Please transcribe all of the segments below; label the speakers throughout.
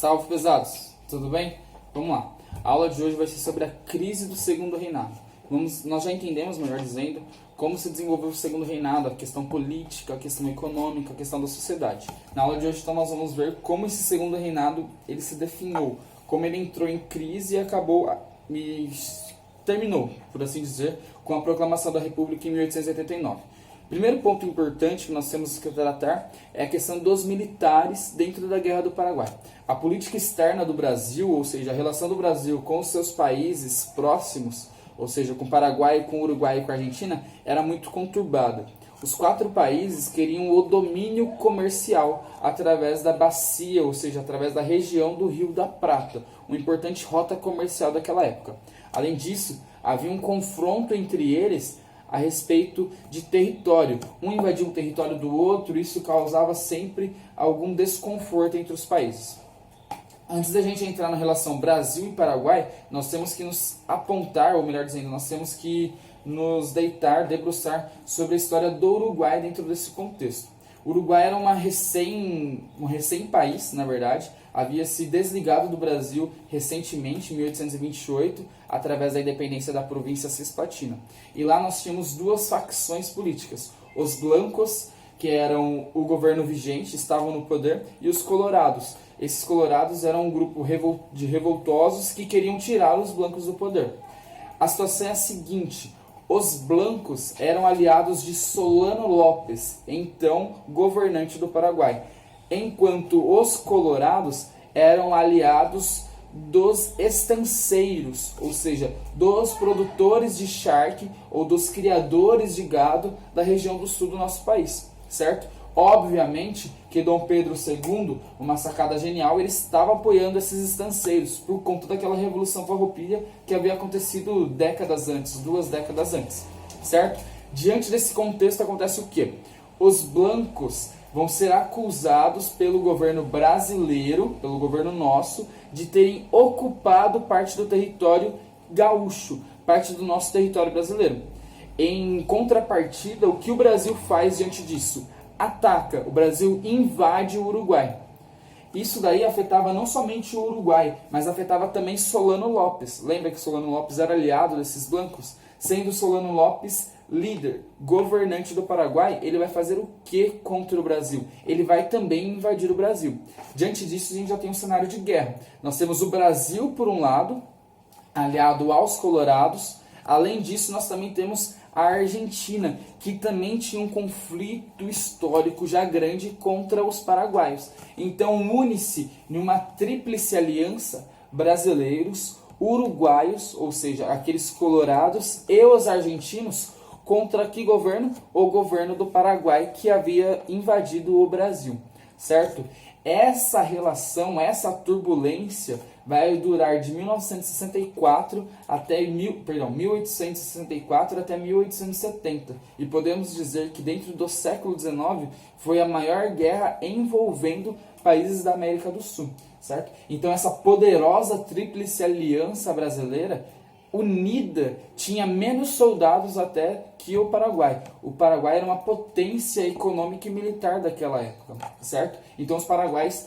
Speaker 1: Salve, pesados! Tudo bem? Vamos lá. A aula de hoje vai ser sobre a crise do Segundo Reinado. Nós já entendemos, melhor dizendo, como se desenvolveu o Segundo Reinado, a questão política, a questão econômica, a questão da sociedade. Na aula de hoje, então, nós vamos ver como esse Segundo Reinado ele se definiu, como ele entrou em crise e acabou e terminou, por assim dizer, com a proclamação da República em 1889. Primeiro ponto importante que nós temos que tratar é a questão dos militares dentro da Guerra do Paraguai. A política externa do Brasil, ou seja, a relação do Brasil com os seus países próximos, ou seja, com o Paraguai, com o Uruguai e com a Argentina, era muito conturbada. Os quatro países queriam o domínio comercial através da bacia, ou seja, através da região do Rio da Prata, uma importante rota comercial daquela época. Além disso, havia um confronto entre eles a respeito de território. Um invadia um território do outro, isso causava sempre algum desconforto entre os países. Antes da gente entrar na relação Brasil e Paraguai, nós temos que nos apontar, ou melhor dizendo, nós temos que nos debruçar sobre a história do Uruguai dentro desse contexto. O Uruguai era um recém-país, na verdade, havia se desligado do Brasil recentemente, em 1828, através da independência da província Cisplatina. E lá nós tínhamos duas facções políticas, os blancos, que eram o governo vigente, estavam no poder, e os colorados. Esses colorados eram um grupo de revoltosos que queriam tirar os blancos do poder. A situação é a seguinte: os blancos eram aliados de Solano Lopes, então governante do Paraguai, enquanto os colorados eram aliados dos estanceiros, ou seja, dos produtores de charque ou dos criadores de gado da região do sul do nosso país, certo? Obviamente que Dom Pedro II, uma sacada genial, ele estava apoiando esses estanceiros por conta daquela Revolução Farroupilha que havia acontecido décadas antes, 2 décadas antes, certo? Diante desse contexto acontece o quê? Os blancos vão ser acusados pelo governo brasileiro, pelo governo nosso, de terem ocupado parte do território gaúcho, parte do nosso território brasileiro. Em contrapartida, o que o Brasil faz diante disso? Ataca, o Brasil invade o Uruguai. Isso daí afetava não somente o Uruguai, mas afetava também Solano Lopes. Lembra que Solano Lopes era aliado desses blancos? Sendo Solano Lopes líder, governante do Paraguai, ele vai fazer o que contra o Brasil? Ele vai também invadir o Brasil. Diante disso, a gente já tem um cenário de guerra. Nós temos o Brasil, por um lado, aliado aos colorados. Além disso, nós também temos a Argentina, que também tinha um conflito histórico já grande contra os paraguaios. Então, une-se numa tríplice aliança brasileiros, uruguaios, ou seja, aqueles colorados, e os argentinos, contra que governo? O governo do Paraguai, que havia invadido o Brasil, certo? Essa relação, essa turbulência vai durar de 1964 até 1864 até 1870. E podemos dizer que dentro do século XIX foi a maior guerra envolvendo países da América do Sul, certo? Então essa poderosa tríplice aliança brasileira unida tinha menos soldados até que o Paraguai. O Paraguai era uma potência econômica e militar daquela época, certo? Então os paraguaios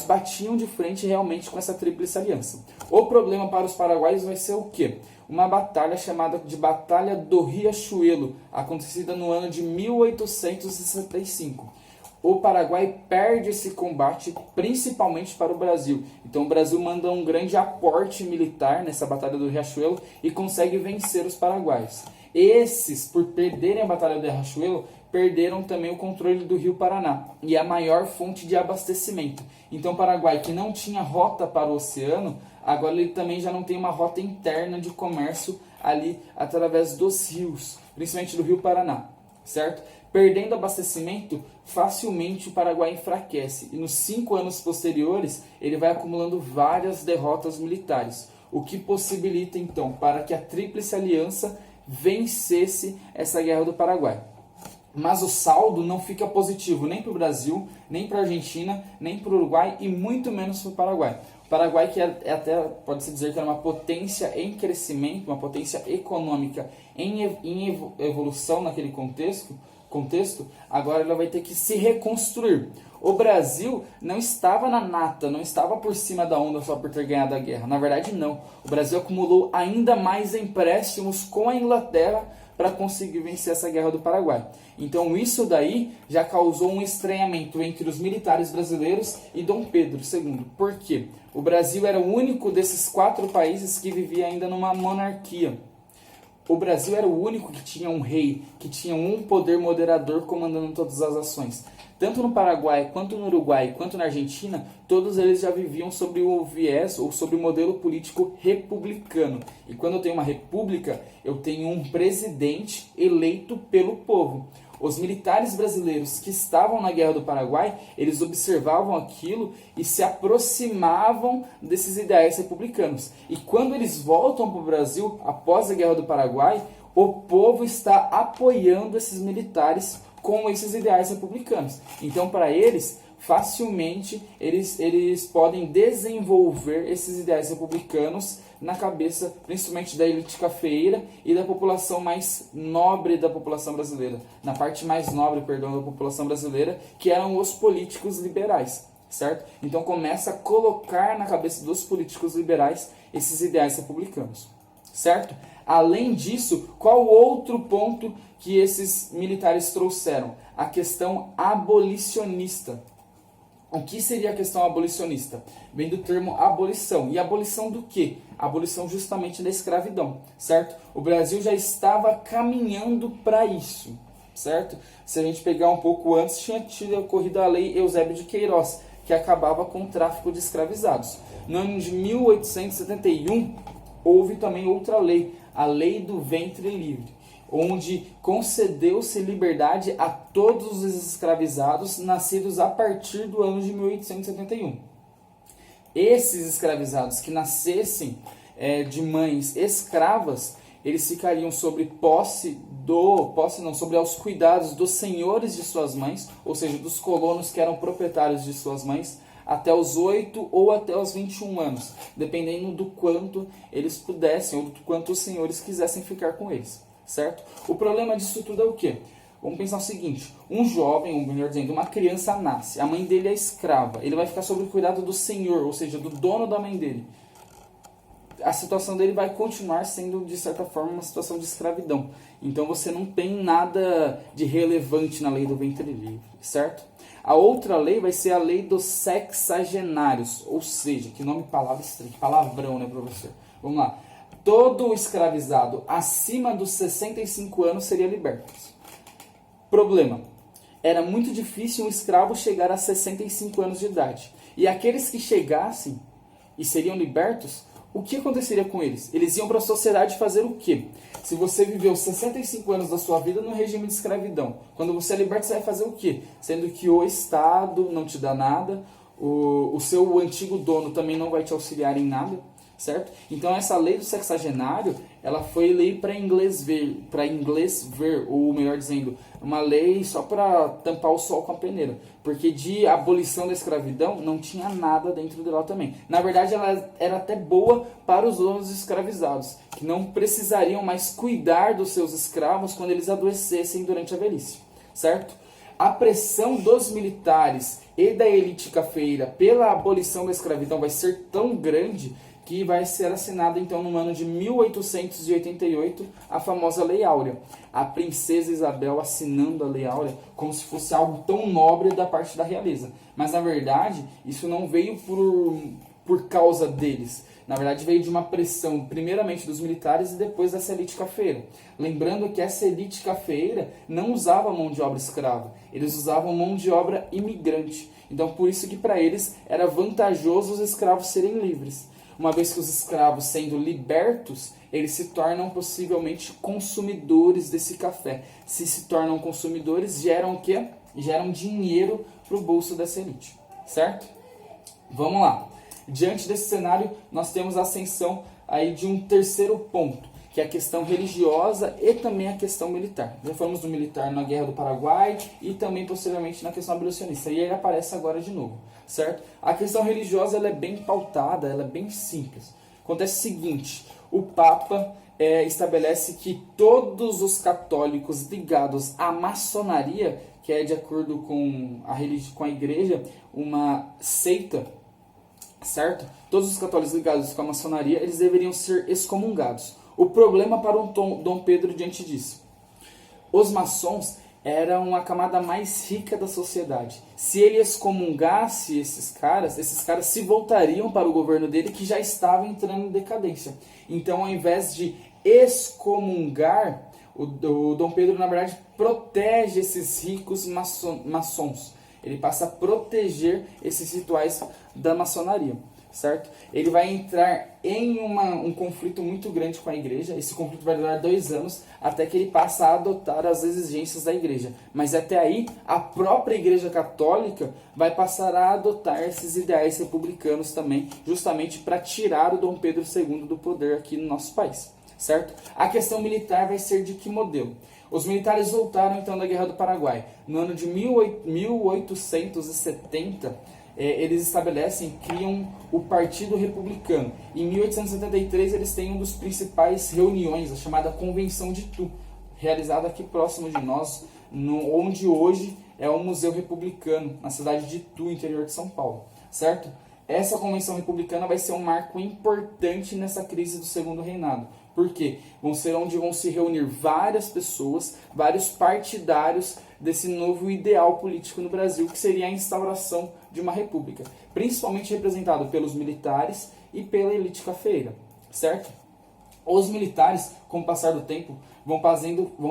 Speaker 1: batiam de frente realmente com essa tríplice aliança. O problema para os paraguaios vai ser o quê? Uma batalha chamada de Batalha do Riachuelo, acontecida no ano de 1865. O Paraguai perde esse combate principalmente para o Brasil. Então o Brasil manda um grande aporte militar nessa Batalha do Riachuelo e consegue vencer os paraguaios. Esses, por perderem a Batalha do Riachuelo, perderam também o controle do Rio Paraná e a maior fonte de abastecimento. Então o Paraguai, que não tinha rota para o oceano, agora ele também já não tem uma rota interna de comércio ali através dos rios, principalmente do Rio Paraná, certo? Perdendo abastecimento, facilmente o Paraguai enfraquece e nos 5 anos posteriores ele vai acumulando várias derrotas militares, o que possibilita então para que a Tríplice Aliança vencesse essa Guerra do Paraguai. Mas o saldo não fica positivo nem para o Brasil, nem para a Argentina, nem para o Uruguai e muito menos para o Paraguai. O Paraguai, que até pode-se dizer que era uma potência em crescimento, uma potência econômica em evolução naquele contexto, contexto, agora ela vai ter que se reconstruir. O Brasil não estava na nata, não estava por cima da onda só por ter ganhado a guerra. Na verdade, não. O Brasil acumulou ainda mais empréstimos com a Inglaterra para conseguir vencer essa guerra do Paraguai. Então isso daí já causou um estranhamento entre os militares brasileiros e Dom Pedro II. Por quê? O Brasil era o único desses 4 países que vivia ainda numa monarquia. O Brasil era o único que tinha um rei, que tinha um poder moderador comandando todas as ações. Tanto no Paraguai, quanto no Uruguai, quanto na Argentina, todos eles já viviam sobre o viés ou sobre o modelo político republicano. E quando eu tenho uma república, eu tenho um presidente eleito pelo povo. Os militares brasileiros que estavam na Guerra do Paraguai, eles observavam aquilo e se aproximavam desses ideais republicanos. E quando eles voltam para o Brasil, após a Guerra do Paraguai, o povo está apoiando esses militares com esses ideais republicanos. Então, para eles, facilmente, eles podem desenvolver esses ideais republicanos na cabeça, principalmente da elite cafeeira e da população mais nobre da população brasileira. Na parte mais nobre, perdão, da população brasileira, que eram os políticos liberais, certo? Então, começa a colocar na cabeça dos políticos liberais esses ideais republicanos, certo? Além disso, qual outro ponto que esses militares trouxeram? A questão abolicionista. O que seria a questão abolicionista? Vem do termo abolição. E abolição do quê? Abolição justamente da escravidão, certo? O Brasil já estava caminhando para isso, certo? Se a gente pegar um pouco antes, tinha tido ocorrido a lei Eusébio de Queiroz, que acabava com o tráfico de escravizados. No ano de 1871, houve também outra lei, a Lei do Ventre Livre, onde concedeu-se liberdade a todos os escravizados nascidos a partir do ano de 1871. Esses escravizados que nascessem de mães escravas, eles ficariam sobre sobre aos cuidados dos senhores de suas mães, ou seja, dos colonos que eram proprietários de suas mães, até os 8 ou até os 21 anos, dependendo do quanto eles pudessem ou do quanto os senhores quisessem ficar com eles, certo? O problema disso tudo é o quê? Vamos pensar o seguinte, um jovem, ou melhor dizendo, uma criança nasce, a mãe dele é escrava, ele vai ficar sob o cuidado do senhor, ou seja, do dono da mãe dele. A situação dele vai continuar sendo, de certa forma, uma situação de escravidão. Então você não tem nada de relevante na lei do ventre livre, certo? A outra lei vai ser a lei dos sexagenários, ou seja, que nome palavra estranho, que palavrão, né, professor? Vamos lá. Todo escravizado acima dos 65 anos seria liberto. Problema. Era muito difícil um escravo chegar a 65 anos de idade. E aqueles que chegassem e seriam libertos, o que aconteceria com eles? Eles iam para a sociedade fazer o quê? Se você viveu 65 anos da sua vida no regime de escravidão, quando você é liberto, você vai fazer o quê? Sendo que o Estado não te dá nada, o seu antigo dono também não vai te auxiliar em nada, certo? Então essa lei do sexagenário, ela foi lei para inglês ver, ou melhor dizendo, uma lei só para tampar o sol com a peneira, porque de abolição da escravidão não tinha nada dentro dela também. Na verdade, ela era até boa para os donos escravizados, que não precisariam mais cuidar dos seus escravos quando eles adoecessem durante a velhice, certo? A pressão dos militares e da elite cafeeira pela abolição da escravidão vai ser tão grande que vai ser assinada então no ano de 1888 a famosa Lei Áurea. A princesa Isabel assinando a Lei Áurea como se fosse algo tão nobre da parte da realeza. Mas na verdade isso não veio por causa deles. Na verdade veio de uma pressão primeiramente dos militares e depois dessa elite cafeeira. Lembrando que essa elite cafeeira não usava mão de obra escrava, eles usavam mão de obra imigrante. Então por isso que para eles era vantajoso os escravos serem livres. Uma vez que os escravos sendo libertos, eles se tornam possivelmente consumidores desse café. Se tornam consumidores, geram o quê? Geram dinheiro para o bolso dessa elite, certo? Vamos lá. Diante desse cenário, nós temos a ascensão aí de um terceiro ponto, que é a questão religiosa e também a questão militar. Já falamos do militar na Guerra do Paraguai e também posteriormente na questão abolicionista. E ele aparece agora de novo, certo? A questão religiosa ela é bem pautada, ela é bem simples. Acontece o seguinte, o Papa estabelece que todos os católicos ligados à maçonaria, que é de acordo com com a igreja, uma seita, certo? Todos os católicos ligados com a maçonaria, eles deveriam ser excomungados. O problema para o Dom Pedro diante disso: os maçons eram a camada mais rica da sociedade. Se ele excomungasse esses caras se voltariam para o governo dele, que já estava entrando em decadência. Então, ao invés de excomungar, o Dom Pedro, na verdade, protege esses ricos maçons. Ele passa a proteger esses rituais da maçonaria, certo? Ele vai entrar em um conflito muito grande com a igreja. Esse conflito vai durar 2 anos, até que ele passa a adotar as exigências da igreja. Mas até aí, a própria igreja católica vai passar a adotar esses ideais republicanos também, justamente para tirar o Dom Pedro II do poder aqui no nosso país, certo? A questão militar vai ser de que modelo? Os militares voltaram então da Guerra do Paraguai. No ano de 1870, eles criam o Partido Republicano. Em 1873, eles têm uma das principais reuniões, a chamada Convenção de Itu, realizada aqui próximo de nós, onde hoje é o Museu Republicano, na cidade de Itu, interior de São Paulo, certo? Essa Convenção Republicana vai ser um marco importante nessa crise do Segundo Reinado. Por quê? Vão ser onde vão se reunir várias pessoas, vários partidários desse novo ideal político no Brasil, que seria a instauração de uma república, principalmente representado pelos militares e pela elite cafeeira, certo? Os militares, com o passar do tempo, vão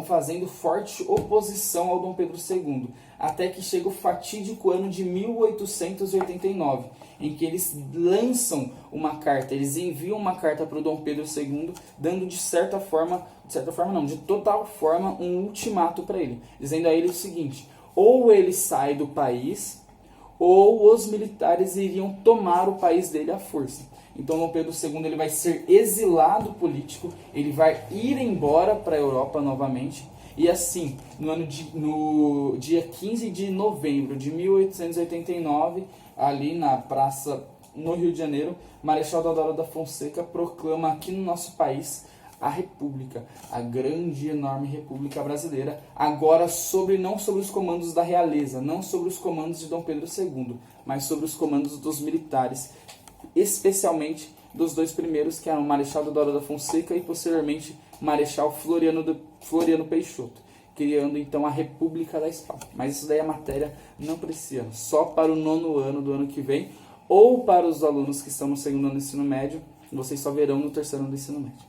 Speaker 1: fazendo forte oposição ao Dom Pedro II, até que chega o fatídico ano de 1889, em que eles lançam uma carta, eles enviam uma carta para o Dom Pedro II, dando de total forma, um ultimato para ele, dizendo a ele o seguinte: ou ele sai do país, ou os militares iriam tomar o país dele à força. Então Dom Pedro II ele vai ser exilado político, ele vai ir embora para a Europa novamente. E assim, no dia 15 de novembro de 1889, ali na praça no Rio de Janeiro, Marechal Deodoro da Fonseca proclama aqui no nosso país a República, a grande e enorme República Brasileira, agora não sobre os comandos da realeza, não sobre os comandos de Dom Pedro II, mas sobre os comandos dos militares, especialmente dos 2 primeiros, que eram Marechal Deodoro da Fonseca e posteriormente Marechal Floriano Peixoto, criando então a República da Espada. Mas isso daí é matéria não para esse ano, só para o 9º ano do ano que vem, ou para os alunos que estão no 2º ano do ensino médio, vocês só verão no 3º ano do ensino médio.